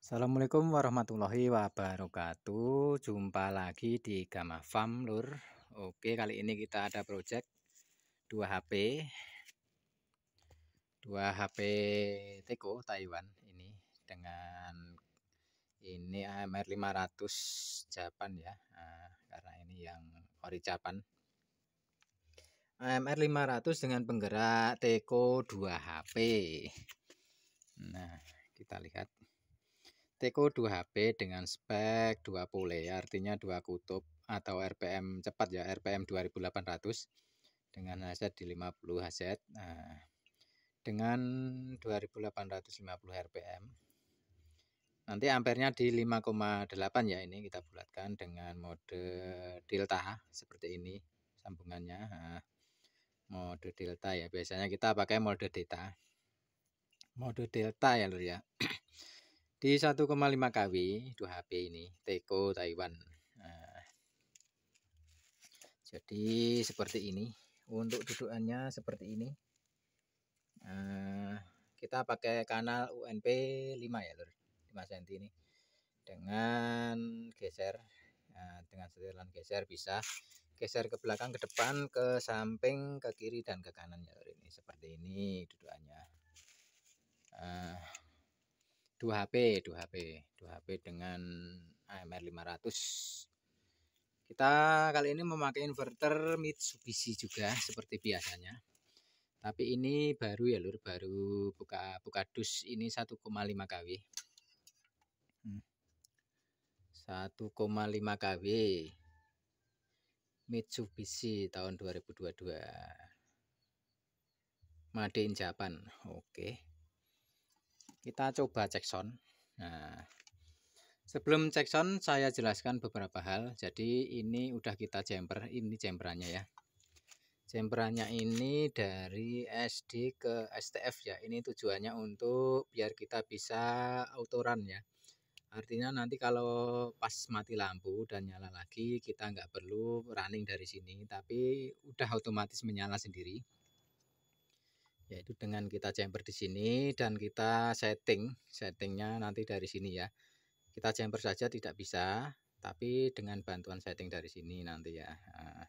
Assalamualaikum warahmatullahi wabarakatuh. Jumpa lagi di Gama Farm Lur. Oke, kali ini kita ada project 2 HP. 2 HP Teko Taiwan ini dengan ini AMR 500 Japan ya. Nah, karena ini yang ori Japan. AMR 500 dengan penggerak Teko 2 HP. Nah, kita lihat Teko 2 HP dengan spek 2 pole, artinya 2 kutub atau RPM cepat ya, RPM 2800 dengan Hz di 50 Hz. Nah, dengan 2850 RPM. Nanti ampernya di 5,8 ya, ini kita bulatkan dengan mode delta seperti ini sambungannya. Nah, mode delta ya, biasanya kita pakai mode delta. Mode delta ya lur ya. Di 1,5 kW 2 HP ini Teko Taiwan. Nah, jadi seperti ini untuk dudukannya seperti ini. Kita pakai kanal UNP 5 ya lur, 5 cm ini dengan geser. Nah, dengan setelan geser bisa geser ke belakang, ke depan, ke samping, ke kiri dan ke kanan ya lur. Ini seperti ini dudukannya. 2 HP dengan AMR 500. Kita kali ini memakai inverter Mitsubishi juga seperti biasanya. Tapi ini baru ya lur, baru buka dus ini 1,5 kW. 1,5 kW Mitsubishi tahun 2022. Made in Japan. Oke. Kita coba cek sound. Nah, sebelum cek sound saya jelaskan beberapa hal. Jadi ini udah kita jumper, ini jumperannya ya. Jumperannya ini dari SD ke STF ya. Ini tujuannya untuk biar kita bisa auto run ya. Artinya nanti kalau pas mati lampu dan nyala lagi, kita nggak perlu running dari sini, tapi udah otomatis menyala sendiri. Yaitu dengan kita jumper di sini dan kita settingnya nanti dari sini ya. Kita jumper saja tidak bisa, tapi dengan bantuan setting dari sini nanti ya. Nah,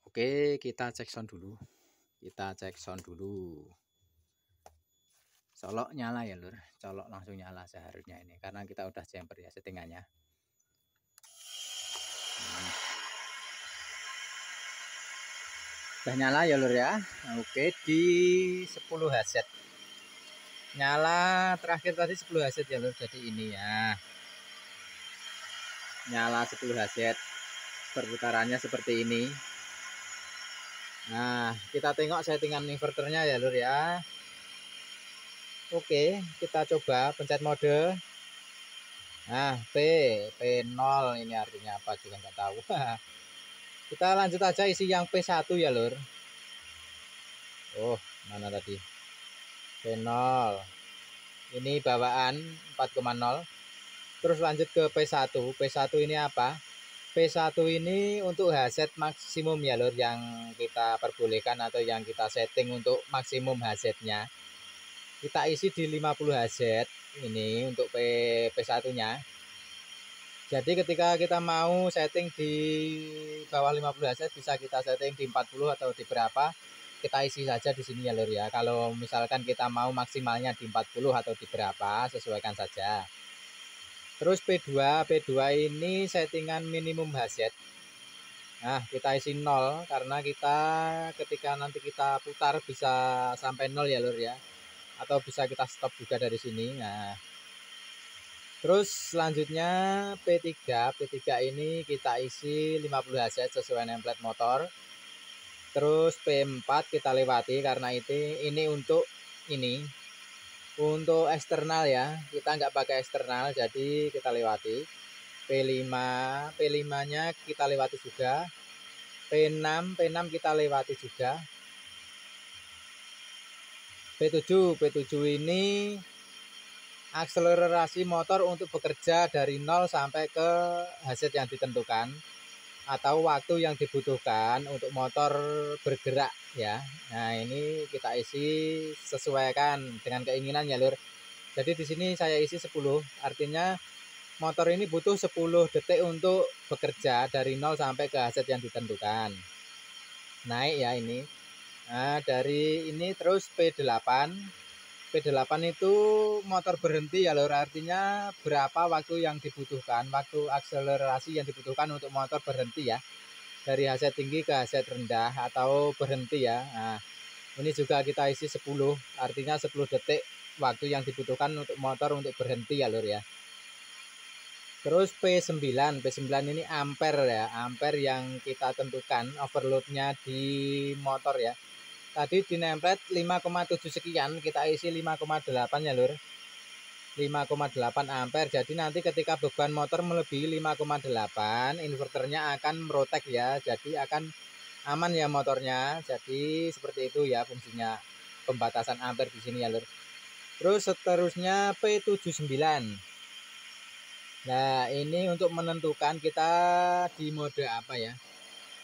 oke, kita cek sound dulu. Colok nyala ya lur, colok langsung nyala seharusnya ini karena kita udah jumper ya settingannya. Udah nyala ya lur ya. Oke, di 10 Hz. Nyala terakhir tadi 10 Hz ya lur. Jadi ini ya. Nyala 10 Hz. Perputarannya seperti ini. Nah, kita tengok settingan inverternya ya lur ya. Oke, kita coba pencet mode. Nah, P0 ini artinya apa juga nggak tahu. Kita lanjut aja isi yang P1 ya lur. Oh, mana tadi? P0. Ini bawaan 4,0. Terus lanjut ke P1. P1 ini apa? P1 ini untuk Hz maksimum ya lur, yang kita perbolehkan atau yang kita setting untuk maksimum Hz-nya. Kita isi di 50 Hz ini untuk P1-nya. Jadi ketika kita mau setting di bawah 50 Hz bisa kita setting di 40 atau di berapa. Kita isi saja di sini ya lur ya. Kalau misalkan kita mau maksimalnya di 40 atau di berapa, sesuaikan saja. Terus P2 ini settingan minimum Hz. Nah, kita isi 0 karena kita ketika nanti kita putar bisa sampai 0 ya lur ya. Atau bisa kita stop juga dari sini. Nah, terus selanjutnya P3 ini kita isi 50 Hz sesuai template motor. Terus P4 kita lewati karena ini untuk untuk eksternal ya, kita nggak pakai eksternal, jadi kita lewati. P5 nya kita lewati juga. P6 kita lewati juga. P7 ini akselerasi motor untuk bekerja dari 0 sampai ke Hz yang ditentukan atau waktu yang dibutuhkan untuk motor bergerak ya. Nah, ini kita isi sesuaikan dengan keinginan ya lur. Jadi di sini saya isi 10, artinya motor ini butuh 10 detik untuk bekerja dari 0 sampai ke hazard yang ditentukan. Naik ya ini. Nah, dari ini terus P8. P8 itu motor berhenti ya lur, artinya berapa waktu yang dibutuhkan, waktu akselerasi yang dibutuhkan untuk motor berhenti ya. Dari hazard tinggi ke hazard rendah atau berhenti ya. Nah, ini juga kita isi 10, artinya 10 detik waktu yang dibutuhkan untuk motor untuk berhenti ya lur ya. Terus P9 ini ampere ya, ampere yang kita tentukan overloadnya di motor ya. Tadi dinemplet 5,7 sekian, kita isi 5,8 ya lur. 5,8 ampere. Jadi nanti ketika beban motor melebihi 5,8, inverternya akan merotek ya. Jadi akan aman ya motornya. Jadi seperti itu ya fungsinya pembatasan ampere di sini ya lur. Terus seterusnya P79. Nah, ini untuk menentukan kita di mode apa ya.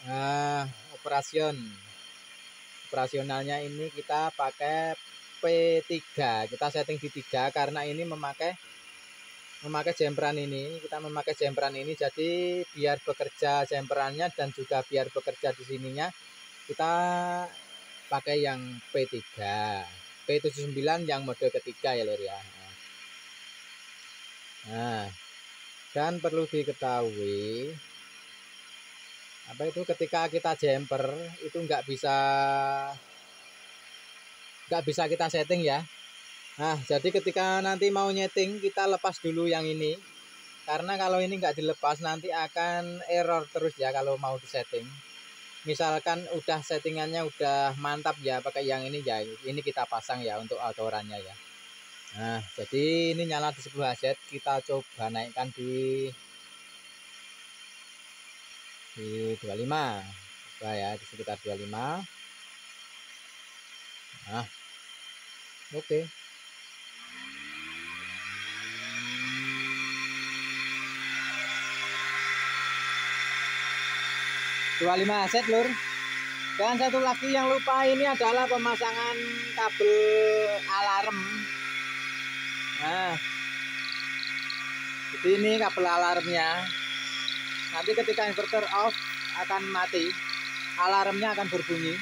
Nah, operasionalnya ini kita pakai P3. Kita setting di 3 karena ini memakai jemperan ini. Kita memakai jemperan ini jadi biar bekerja jemperannya dan juga biar bekerja di sininya kita pakai yang P3. P79 yang mode ketiga ya lor ya. Nah, dan perlu diketahui apa itu ketika kita jumper itu nggak bisa kita setting ya. Nah, jadi ketika nanti mau nyeting kita lepas dulu yang ini, karena kalau ini nggak dilepas nanti akan error terus ya kalau mau disetting. Misalkan udah settingannya udah mantap ya pakai yang ini ya, ini kita pasang ya untuk autorannya ya. Nah, jadi ini nyala di 10 Hz, kita coba naikkan di 25. Coba ya di sekitar 25. Nah, oke. 25 Hz lur. Dan satu lagi yang lupa ini adalah pemasangan kabel alarm. Nah, jadi ini kabel alarmnya. Nanti ketika inverter off akan mati, alarmnya akan berbunyi.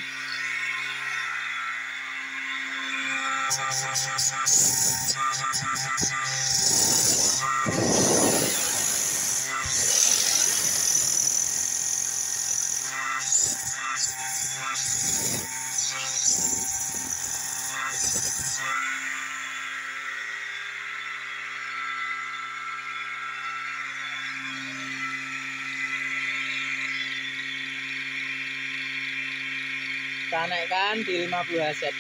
Kita naikkan di 50 Hz.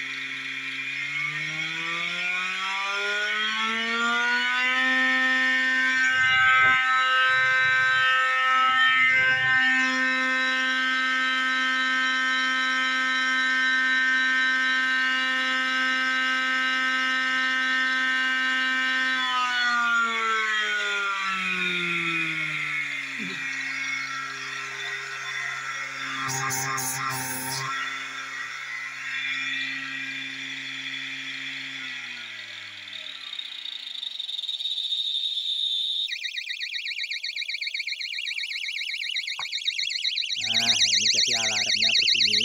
Nah, ini jadi alarmnya berbunyi.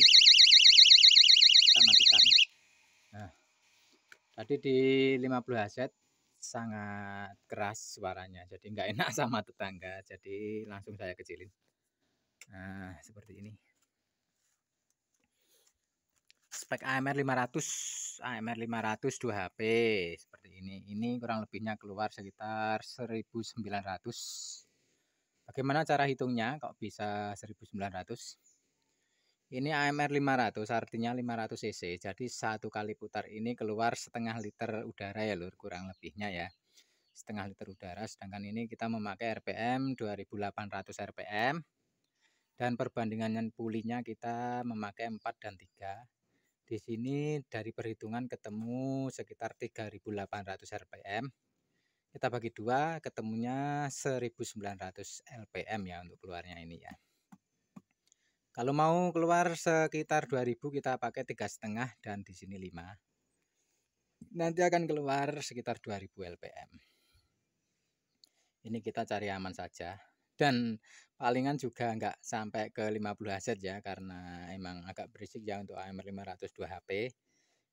Kita matikan. Nah, tadi di 50 Hz sangat keras suaranya, jadi nggak enak sama tetangga. Jadi langsung saya kecilin. Nah, seperti ini. Spek AMR 500 2HP seperti ini. Ini kurang lebihnya keluar sekitar 1900. Bagaimana cara hitungnya kok bisa 1900? Ini AMR 500 artinya 500 cc. Jadi satu kali putar ini keluar setengah liter udara ya lur, kurang lebihnya ya. Setengah liter udara, sedangkan ini kita memakai RPM 2800 RPM. Dan perbandingan pulinya kita memakai 4 dan 3. Di sini dari perhitungan ketemu sekitar 3800 RPM. Kita bagi 2 ketemunya 1900 LPM ya untuk keluarnya ini ya. Kalau mau keluar sekitar 2000 kita pakai 3,5 dan di sini 5. nanti akan keluar sekitar 2000 LPM. Ini kita cari aman saja, dan palingan juga nggak sampai ke 50 Hz ya, karena emang agak berisik ya untuk AMR 502 HP.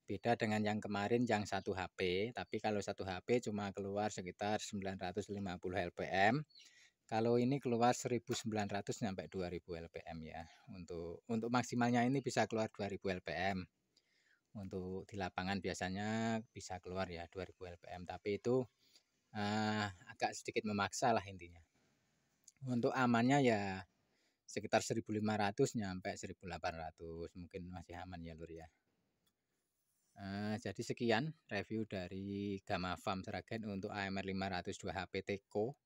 Beda dengan yang kemarin yang 1 HP, tapi kalau 1 HP cuma keluar sekitar 950 LPM. Kalau ini keluar 1900 sampai 2000 LPM ya. Untuk maksimalnya ini bisa keluar 2000 LPM. Untuk di lapangan biasanya bisa keluar ya 2000 LPM, tapi itu agak sedikit memaksa lah intinya. Untuk amannya ya sekitar 1500 sampai 1800 mungkin masih aman ya lur ya. Jadi sekian review dari Gamma Farm Sragen untuk AMR 502 HP Teko.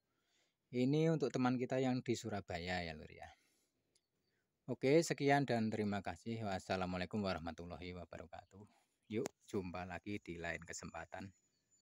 Ini untuk teman kita yang di Surabaya ya lur ya. Oke, sekian dan terima kasih. Wassalamualaikum warahmatullahi wabarakatuh. Yuk jumpa lagi di lain kesempatan.